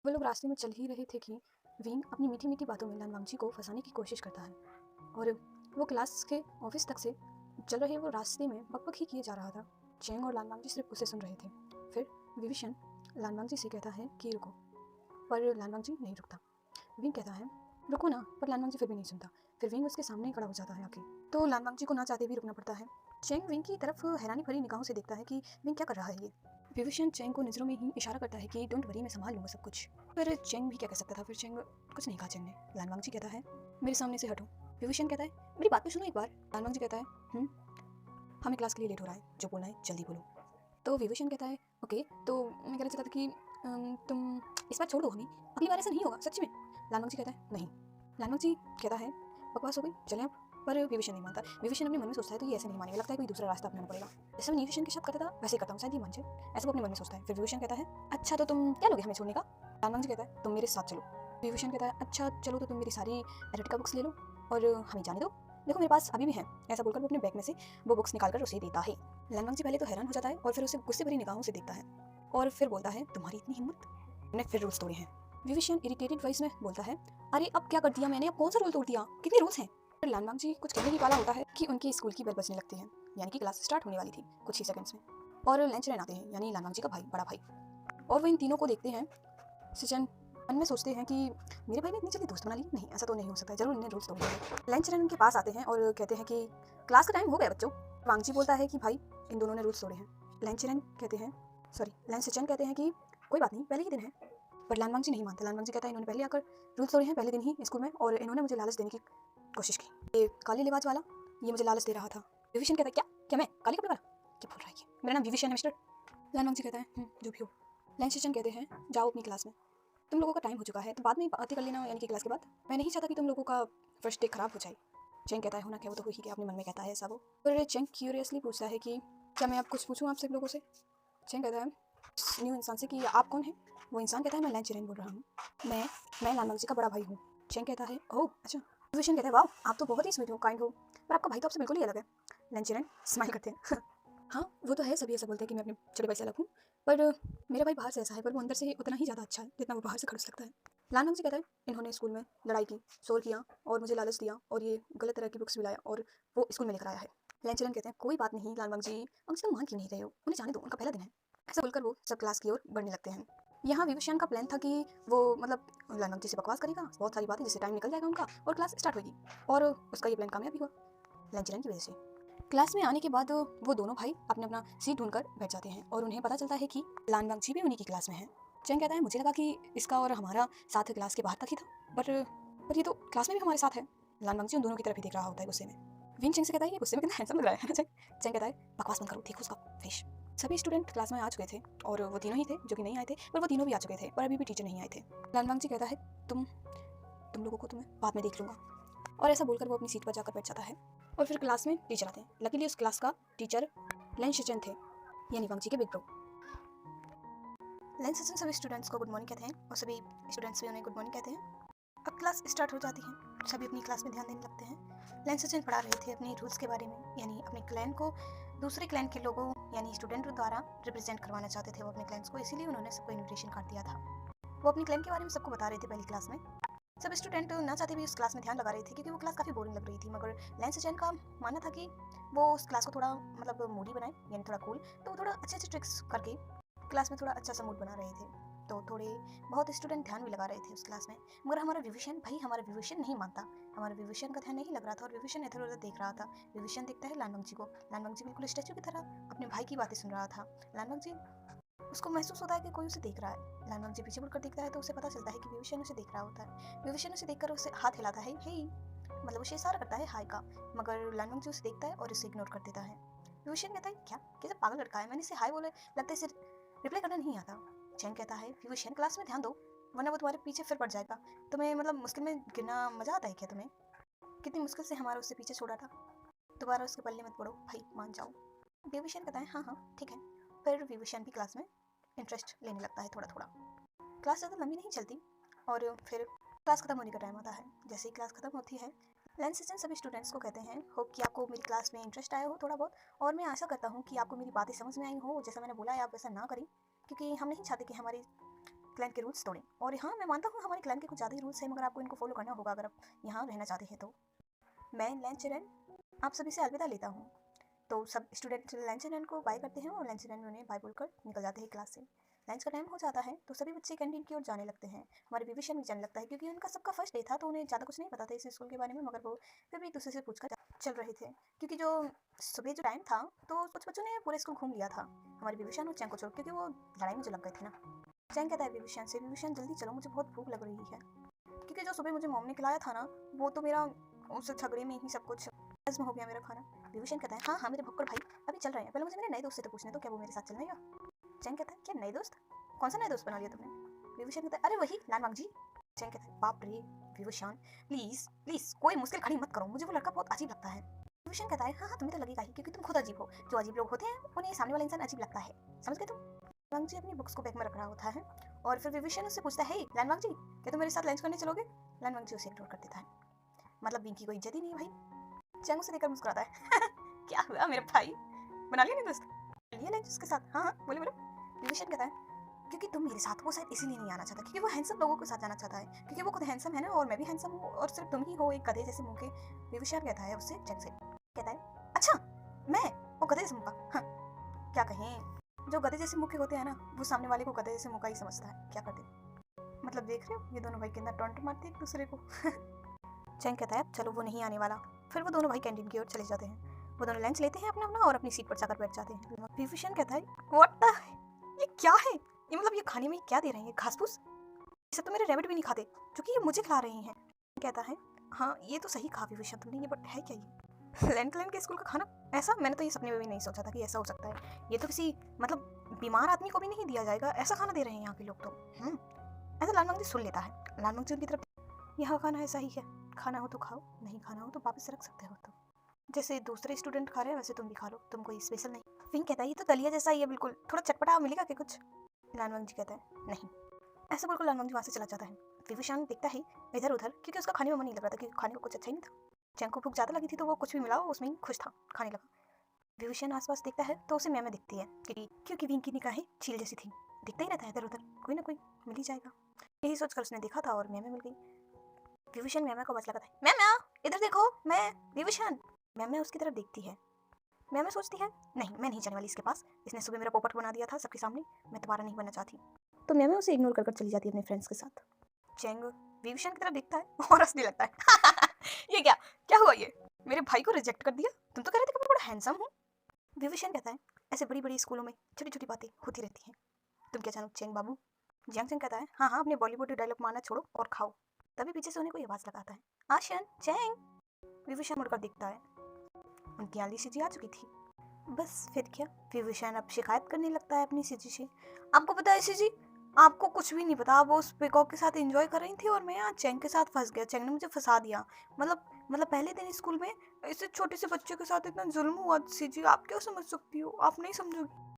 वो लोग रास्ते में चल ही रहे थे कि विंग अपनी मीठी मीठी बातों में लानवांगजी को फंसाने की कोशिश करता है और वो क्लास के ऑफिस तक से चल रहे वो रास्ते में बकबक ही किए जा रहा था। चेंग और लानवांगजी सिर्फ उसे सुन रहे थे। फिर विविशन लानवांगजी से कहता है कि रुको, पर लानवांगजी नहीं रुकता। विंग कहता है रुको ना, पर लानवांगजी फिर भी नहीं सुनता। फिर विंग उसके सामने खड़ा हो जाता है आके, तो लानवांगजी को ना चाहते भी रुकना पड़ता है। चेंग विंग की तरफ हैरानी भरी निगाहों से देखता है कि विंग क्या कर रहा है ये। विविशन चेंग को नज़रों में ही इशारा करता है कि डोंट वरी, मैं संभाल लूँगा सब कुछ। पर चेंग भी क्या कर सकता था, फिर चेंग कुछ नहीं कहा। चेंग ने लानवांगजी कहता है मेरे सामने से हटो। विविशन कहता है मेरी बात तो सुनो एक बार। लानवांगजी कहता है हमें क्लास के लिए लेट हो रहा है, जो बोलना है जल्दी बोलो। तो विविशन कहता है ओके, तो मैं कहना चाहता था कि तुम इस बार छोड़ दो हमें, अगली बार ऐसा नहीं होगा सच में। लानवांगजी कहता है नहीं। लानवांगजी कहता है बकवास हो गई, चलें अब। पर विविशन नहीं मानता। विविशन अपने मन में सोचता है तो ये ऐसे नहीं मानेगा, लगता है कोई दूसरा रास्ता अपनाना पड़ेगा। जैसे मैं विविशन के साथ करता था वैसे ही करता हूँ, शायद ये मान जाए, ऐसा वो अपने मन में सोचता है। फिर विविशन कहता है अच्छा तो तुम क्या लोगे हमें छोड़ने का। लानवांगजी कहता है तुम मेरे साथ चलो। विविशन कहता है अच्छा चलो, तो तुम मेरी सारी एरोटिका बुक्स ले लो और हमें जाने दो, देखो मेरे पास अभी भी है। ऐसा बोलकर वो अपने बैग में से वो बुक्स निकालकर उसे देता है। लानवांगजी पहले तो हैरान हो जाता है और फिर उसे गुस्से भरी निगाहों से देखता है और फिर बोलता है तुम्हारी इतनी हिम्मत, मैंने फिर रूल्स तोड़े हैं। विविशन इरिटेटेड वॉइस में बोलता है अरे अब क्या कर दिया मैंने, अब कौन सा रूल तोड़ दिया, कितने रूल्स हैं। फिर लानवांगजी कुछ कहने ही वाला होता है कि उनकी स्कूल की बेल बजने लगती है, यानी कि क्लास स्टार्ट होने वाली थी कुछ ही सेकंड्स में। और लंच रन आते हैं, यानी लानवांगजी का भाई, बड़ा भाई, और वो इन तीनों को देखते हैं। सिचन मन में सोचते हैं कि मेरे भाई ने इतनी जल्दी दोस्त बना ली, नहीं ऐसा तो नहीं हो सकता, जरूर इन्हें रूल्स तोड़ दिए। लंच रन उनके पास आते हैं और कहते हैं कि क्लास का टाइम हो गया बच्चों। वांगजी बोलता है कि भाई इन दोनों ने रूल्स तोड़े हैं। लंच रन कहते हैं लंच सिचन कहते हैं कि कोई बात नहीं, पहले ही दिन है। पर लानवांगजी नहीं मानता। लानवांगजी कहता है इन्होंने पहले आकर रूल्स तोड़े हैं, पहले दिन ही स्कूल में, और इन्होंने मुझे लालच देने की कोशिश की। ये काली लिबाज वाला ये मुझे लालच दे रहा था। विविशन कहता है क्या क्या मैं काली कपड़े वाला, क्या बोल रहा है ये, मेरा नाम विविशन है मिस्टर। लानवांगजी कहता है जो भी हो। लंच सिचन कहते हैं जाओ अपनी क्लास में, तुम लोगों का टाइम हो चुका है, तो बाद में बातें कर लेना, यानी कि क्लास के बाद। मैं नहीं चाहता कि तुम लोगों का फर्स्ट डे खराब हो जाए। चेंग कहता है होना क्या, वो तो हो ही क्या, अपने मन में कहता है ऐसा वो। फिर चेंग क्यूरियसली पूछता है कि क्या मैं अब कुछ पूछूं आपसे लोगों से। चेंग कहता है न्यू इंसान से कि आप कौन है। वो इंसान कहता है मैं लैंचरेन बोल रहा हूँ, मैं लानवांगजी का बड़ा भाई हूँ। चेंग कहता है ओह अच्छा। विविशन कहता है वाह आप तो बहुत ही स्वीट हो, काइंड हो, पर आपका भाई तो आपसे बिल्कुल ही अलग है। लैंचरेन स्माइल करते हैं हाँ वो तो है, सभी ऐसा बोलते हैं कि मैं अपने छोटे भाई से अलग हूँ, पर मेरा भाई बाहर से ऐसा है, पर वो अंदर से उतना ही ज़्यादा अच्छा है जितना वो बाहर से खड़ूस लगता है। लानवांगजी कहता है इन्होंने स्कूल में लड़ाई की, शोर किया और मुझे लालच दिया और ये गलत तरह की बुक्स भी लाया और वो स्कूल में लेकर आया है। लैंचरेन कहते हैं कोई बात नहीं लानवांगजी, अंकल तुम मान क्यों नहीं रहे हो, उन्हें जाने दो, उनका पहला दिन है। ऐसा बोलकर वो सब क्लास की ओर बढ़ने लगते हैं। यहाँ विविशन का प्लान था कि वो मतलब लानवांगजी से बकवास करेगा बहुत सारी बातें, जिससे टाइम निकल जाएगा उनका और क्लास स्टार्ट होगी, और उसका ये प्लान कामयाब भी हुआ लैंचरेन की वजह से। क्लास में आने के बाद वो दोनों भाई अपने अपना सीट ढूंढकर बैठ जाते हैं और उन्हें पता चलता है कि लानवांगजी भी उन्हीं की क्लास में है। चेंग कहता है मुझे लगा कि इसका और हमारा साथ क्लास के बाहर तक ही था, पर ये तो क्लास में भी हमारे साथ है। लानवांगजी उन दोनों की तरफ ही देख रहा होता है गुस्से में। विंग चेंग से कहता है ये गुस्से में कितना हैंडसम लग रहा है। चेंग कहता है बकवास बंद करो, देखो उसका फेस। सभी स्टूडेंट क्लास में आ चुके थे और वो तीनों ही थे जो कि नहीं आए थे, पर वो तीनों भी आ चुके थे, पर अभी भी टीचर नहीं आए थे। लानवांगजी कहता है तुम लोगों को तो मैं बाद में देख लूँगा, और ऐसा बोलकर वो अपनी सीट पर जाकर बैठ जाता है। और फिर क्लास में टीचर आते हैं। लकीली उस क्लास का टीचर लेन शिचन थे, यानी वांगजी के बिग ब्रो। लेन शिचन सभी स्टूडेंट्स को गुड मॉर्निंग कहते हैं और सभी स्टूडेंट्स भी उन्हें गुड मॉर्निंग कहते हैं। अब क्लास स्टार्ट हो जाती है, सभी अपनी क्लास में ध्यान देने लगते हैं। लेन शिचन पढ़ा रहे थे अपने रूल्स के बारे में, यानी अपने क्लैन को दूसरे क्लैन के लोगों यानी स्टूडेंट द्वारा रिप्रेजेंट करवाना चाहते थे वो अपने क्लैंस को, इसीलिए उन्होंने सबको इन्विटेशन कार्ड दिया था। वो अपने क्लैन के बारे में सबको बता रहे थे पहली क्लास में। सब स्टूडेंट ना चाहते भी उस क्लास में ध्यान लगा रहे थे क्योंकि वो क्लास काफ़ी बोरिंग लग रही थी, मगर लैन सिचन का मानना था कि वो उस क्लास को थोड़ा मतलब मूडी बनाए, यानी थोड़ा कूल, तो वो थोड़ा अच्छे अच्छे ट्रिक्स करके क्लास में थोड़ा अच्छा सा मूड बना रहे थे। तो थोड़े बहुत स्टूडेंट ध्यान भी लगा रहे थे उस क्लास में, मगर हमारा विविशन नहीं मानता। हमारा विविशन का ध्यान नहीं लग रहा था और विविशन इधर उधर देख रहा था। विविशन देखता है लानवांगजी को, लानवांगजी बिल्कुल स्टैचू की तरह अपने भाई की बातें सुन रहा था। लानवांगजी उसको महसूस होता है कि कोई उसे देख रहा है। लानवांगजी पीछे मुड़कर देखता है तो उसे पता चलता है कि विविशन उसे देख रहा होता है। विविशन उसे देखकर उसे हाथ हिलाता है, हे मतलब उसे इशारा करता है हाय का, मगर लानवांगजी उसे देखता है और उसे इग्नोर कर देता है। विविशन कहता है क्या कैसा पागल लड़का है, मैंने इसे हाय बोले, लगता है इसे रिप्लाई करना नहीं आता। चेंग कहता है विविशन क्लास में ध्यान दो वरना वो तुम्हारे पीछे फिर पड़ जाएगा। तुम्हें मतलब मुश्किल में गिरना मजा आता है क्या तुम्हें, कितनी मुश्किल से हमारा उससे पीछे छोड़ा था, दोबारा उसके पल्ले मत पड़ो भाई, मान जाओ। विविशन कहता है हाँ ठीक है। फिर विविशन भी क्लास में इंटरेस्ट लेने लगता है थोड़ा थोड़ा। क्लास ज़्यादा लंबी नहीं चलती और फिर क्लास खत्म होने का टाइम आता है। जैसे ही क्लास खत्म होती है लंच सेशन सभी स्टूडेंट्स को कहते हैं होप कि आपको मेरी क्लास में इंटरेस्ट आया हो थोड़ा बहुत, और मैं आशा करता हूँ कि आपको मेरी बातें समझ में आई हो। जैसा मैंने बोला है आप वैसा ना करें, क्योंकि हम नहीं चाहते कि हमारी क्लैन के रूल्स तोड़े। और हाँ, मैं मानता हूँ हमारे क्लैन के कुछ ज़्यादा ही रूल्स हैं, मगर आपको इनको फॉलो करना होगा अगर आप यहाँ रहना चाहते हैं तो। मैं लैंचरन आप सभी से अलविदा लेता हूँ। तो सब स्टूडेंट लैंचरन को बाय करते हैं और लैंचरन उन्हें बाय बोलकर निकल जाते हैं क्लास से। लंच का टाइम हो जाता है तो सभी बच्चे कैंटीन की ओर जाने लगते हैं। हमारे विविशन भी जाने लगता है क्योंकि उनका सबका फर्स्ट डे था तो उन्हें ज़्यादा कुछ नहीं पता था इस स्कूल के बारे में, मगर वो फिर भी एक दूसरे से पूछकर चल रहे थे क्योंकि जो सुबह जो टाइम था तो कुछ बच्चों ने पूरे स्कूल घूम लिया था हमारे विविशन और चैंग को छोड़, क्योंकि वो लड़ाई में जो लग गए थे ना। चैंग कहता है विविशन से, विविशन जल्दी चलो मुझे बहुत भूख लग रही है, क्योंकि जो सुबह मुझे मॉम ने खिलाया था ना वो तो मेरा उस झगड़े में ही सब कुछ हजम हो गया मेरा खाना। विभूषण कहता है हाँ हाँ मेरे भक्कड़ भाई अभी चल रहे हैं, पहले मुझे मेरे नए दोस्त से तो पूछने दो क्या वो मेरे साथ चलेगा। चैंग कहता है क्या नए दोस्त, कौन सा नया दोस्त बना लिया तुमने। विभूषण कहता है अरे वही लाल वांग जी। चैंग कहता है बाप रे विभूषण प्लीज प्लीज कोई मुश्किल खड़ी मत करो, मुझे वो लड़का बहुत अजीब लगता है। विभूषण कहता है हाँ हाँ तुम्हें तो लगेगा ही क्योंकि तुम खुद अजीब हो, जो अजीब लोग होते हैं उन्हें सामने वाला इंसान अजीब लगता है, समझ गए तुम। लाल जी अपनी बुक्स को बैग में रख रहा होता है और फिर विभूषण उससे पूछता है लाल वांग जी क्या तुम मेरे साथ लंच करने चलोगे। लाल वांग जी उसे इग्नोर कर देता है, मतलब विंकी को इज्जत ही नहीं भाई। चैंग उसे देखकर मुस्कुराता है क्या हुआ मेरे भाई बना लिया नहीं दोस्त, लिए लंच उसके साथ। हाँ हाँ बोले बोले। विभूषण कहता है क्योंकि तुम मेरे साथ, वो शायद इसीलिए नहीं आना चाहता क्योंकि वो हैंडसम लोगों के साथ जाना चाहता है, क्योंकि वो खुद हैंडसम है ना और मैं भी हैंडसम हूँ और सिर्फ तुम ही हो एक गधे जैसे मुंह के। विभूषण कहता है उससे चैंग से, कहता है अच्छा मैं वो गधे जैसे मुंह का, हाँ क्या कहें, जो गधे जैसे मुंह के होते हैं ना वो सामने वाले को गधे जैसे मुंह का ही समझता है, क्या करते मतलब देख रहे हो ये दोनों भाई कितना टॉन्ट मारते एक दूसरे को। चैंग कहता है चलो वो नहीं आने वाला। फिर वो दोनों भाई कैंटीन की ओर चले जाते हैं, वो दोनों लंच लेते हैं अपना अपना और अपनी सीट पर जाकर बैठ जाते हैं। विभूषण कहता है व्हाट द, ये क्या है, ये मतलब ये खाने में क्या दे रहे हैं, घास फूस, ये सब तो मेरे रैबिट भी नहीं खाते जो कि ये मुझे खिला रहे हैं। कहता है हाँ ये तो सही कहा विभूषण तुमने, ये बट है क्या ये लैंड क्लैन के स्कूल का खाना, ऐसा मैंने तो ये सपने में भी नहीं सोचा था कि ऐसा हो सकता है, ये तो किसी मतलब बीमार आदमी को भी नहीं दिया जाएगा, ऐसा खाना दे रहे हैं यहाँ के लोग तो। ऐसा लाल मंगजी सुन लेता है, लाल मंगजी उनकी तरफ यहाँ खाना ऐसा ही है, खाना हो तो खाओ नहीं खाना हो तो वापस रख सकते हो, तो जैसे दूसरे स्टूडेंट खा रहे हैं वैसे तुम भी खा लो, तुम कोई स्पेशल नहीं। फिंग कहता है ये तो दलिया जैसा ही है बिल्कुल, थोड़ा चटपटा मिलेगा क्या कुछ। लानवंग जी कहता है नहीं, ऐसा बोलकर लानवंग जी वहाँ से चला जाता है। विभूषण देखता है इधर उधर क्योंकि उसका खाने में मन नहीं लग रहा था क्योंकि खाने को कुछ अच्छा ही नहीं था। चैंग को भूख ज़्यादा लगी थी तो वो कुछ भी मिला उसमें ही खुश था, खाने लगा। विभूषण आसपास देखता है तो उसे मैम दिखती है क्योंकि विंग की निगाहें चील जैसी थी, दिखता ही रहता है इधर उधर कोई ना कोई मिल ही जाएगा, यही सोचकर उसने देखा था और मैम मिल गई। विभूषण मैम को बस लगाता है मैम इधर देखो मैं विभूषण। मैम उसकी तरफ देखती है, मैम सोचती है नहीं मैं नहीं जाने वाली इसके पास, इसने सुबह मेरा पोपट बना दिया था सबके सामने, मैं दोबारा नहीं बनना चाहती, तो मैम उसे इग्नोर कर चली जाती है अपने फ्रेंड्स के साथ। चैंग विभूषण की तरफ देखता है और हंसने लगता है ये क्या क्या हुआ, ये मेरे भाई को रिजेक्ट कर दिया, तुम तो कह रहे थे कि मैं बड़ा हैंडसम हूँ। विभूषण कहता है ऐसे बड़ी बड़ी स्कूलों में छोटी छोटी बातें होती रहती हैं, तुम क्या जानो चैंग बाबू। जियांग चैंग कहता है हाँ हाँ अपने बॉलीवुड डायलॉग मारना छोड़ो और खाओ। तभी पीछे से उन्हें कोई आवाज़ लगाता है आशन चैंग। विभूषण मुड़कर दिखता है, उनकी आली सीजी आ चुकी थी। बस फिर क्या, विभूषण अब शिकायत करने लगता है अपनी सीजी से। आपको पता है सीजी आपको कुछ भी नहीं पता, आप उस पिकॉक के साथ एंजॉय कर रही थी और मैं यहाँ चैंग के साथ फंस गया, चैंग ने मुझे फंसा दिया, मतलब पहले दिन स्कूल में ऐसे छोटे से बच्चे के साथ इतना जुल्म हुआ सीजी, आप क्या समझ सकती हो, आप नहीं समझोगी।